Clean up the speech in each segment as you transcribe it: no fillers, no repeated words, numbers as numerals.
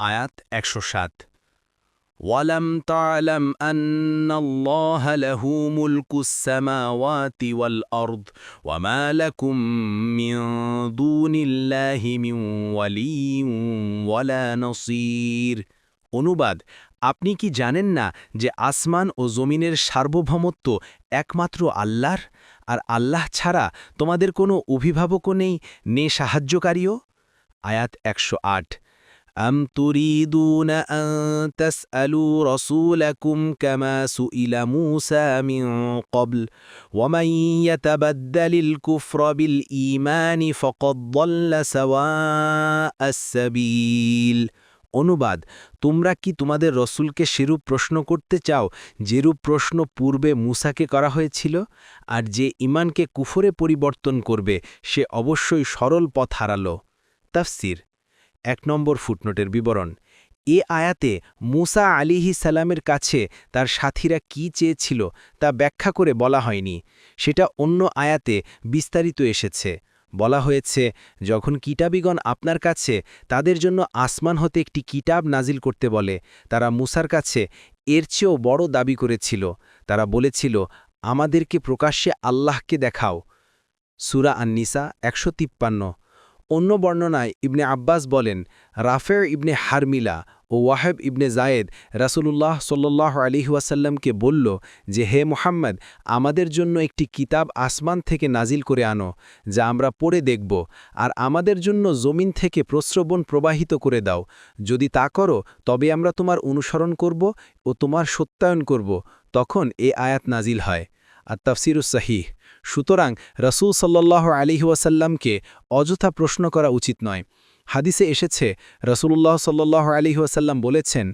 আয়াত ১০৭ ওয়ালাম তা'লাম আন্নাল্লাহা লাহু মুলকুস সামাওয়াতি ওয়াল আরদ ওয়া মা লাকুম মিন দুনিল্লাহি মিন ওয়ালিয়্যিন ওয়ালা নাসীর। অনুবাদ: আপনি কি জানেন না যে আসমান ও জমিনের সার্বভৌমত্ব একমাত্র আল্লাহর, আর আল্লাহ ছাড়া তোমাদের কোনো অভিভাবকও নেই সাহায্যকারীও। আয়াত ১০৮ أم تريدون أن تسألوا رسولكم كما سئل موسى من قبل ومن يتبدل الكفر بالإيمان فقد ضل سواء السبيل। অনুবাদ: তোমরা কি তোমাদের রসুলকে সেরূপ প্রশ্ন করতে চাও যেরূপ প্রশ্ন পূর্বে মূসাকে করা হয়েছিল? আর যে ঈমানকে কুফরে পরিবর্তন করবে সে অবশ্যই সরল পথ হারালো। তাফসির। ১ নম্বর ফুটনোটের বিবরণ। এ আয়াতে মূসা আলাইহিস সালামের কাছে তার সাথীরা কি চেয়েছিল তা ব্যাখ্যা করে বলা হয়নি, সেটা অন্য আয়াতে বিস্তারিত এসেছে। বলা হয়েছে, যখন কিতাবীগণ আপনার কাছে তাদের জন্য আসমান হতে একটি কিতাব নাজিল করতে বলে, তারা মূসার কাছে এর চেয়েও বড় দাবি করেছিল। তারা বলেছিল, আমাদেরকে প্রকাশ্যে আল্লাহকে দেখাও। সূরা আন-নিসা ১৫৩। অন্য বর্ণনায় ইবনে আব্বাস বলেন, রাফে ইবনে হারমিলা ও ওয়াহেব ইবনে জায়েদ রাসূলুল্লাহ সাল্লাল্লাহু আলাইহি ওয়াসাল্লামকে বলল যে, হে মুহাম্মদ, আমাদের জন্য একটি কিতাব আসমান থেকে নাজিল করে আনো, যা আমরা পড়ে দেখব, আর আমাদের জন্য জমিন থেকে প্রস্রবণ প্রবাহিত করে দাও। যদি তা করো তবে আমরা তোমার অনুসরণ করব ও তোমার সত্যায়ন করব। তখন এ আয়াত নাজিল হয়। আর তাফসিরুস সহিহ। সুতরাং রাসূল সাল্লাল্লাহু আলাইহি ওয়াসাল্লামকে অযথা প্রশ্ন করা উচিত নয়। হাদিসে এসেছে, রাসূলুল্লাহ সাল্লাল্লাহু আলাইহি ওয়াসাল্লাম বলেছেন,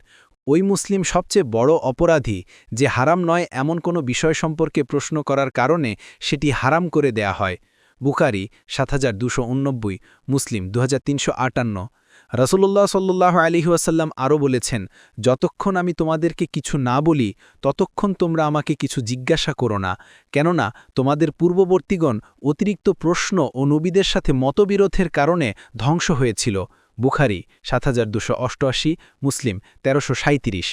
ওই মুসলিম সবচেয়ে বড় অপরাধী যে হারাম নয় এমন কোনো বিষয় সম্পর্কে প্রশ্ন করার কারণে সেটি হারাম করে দেয়া হয়। বুখারী ৭২৮৯, মুসলিম ২৩৫৮। রাসূলুল্লাহ সাল্লাল্লাহু আলাইহি ওয়াসাল্লাম আরও বলেছেন, যতক্ষণ আমি তোমাদেরকে কিছু না বলি ততক্ষণ তোমরা আমাকে কিছু জিজ্ঞাসা করো না, কেননা তোমাদের পূর্ববর্তীগণ অতিরিক্ত প্রশ্ন ও নবীদের সাথে মতবিরোধের কারণে ধ্বংস হয়েছিল। বুখারী ৭২৮৮, মুসলিম ১৩৩৭।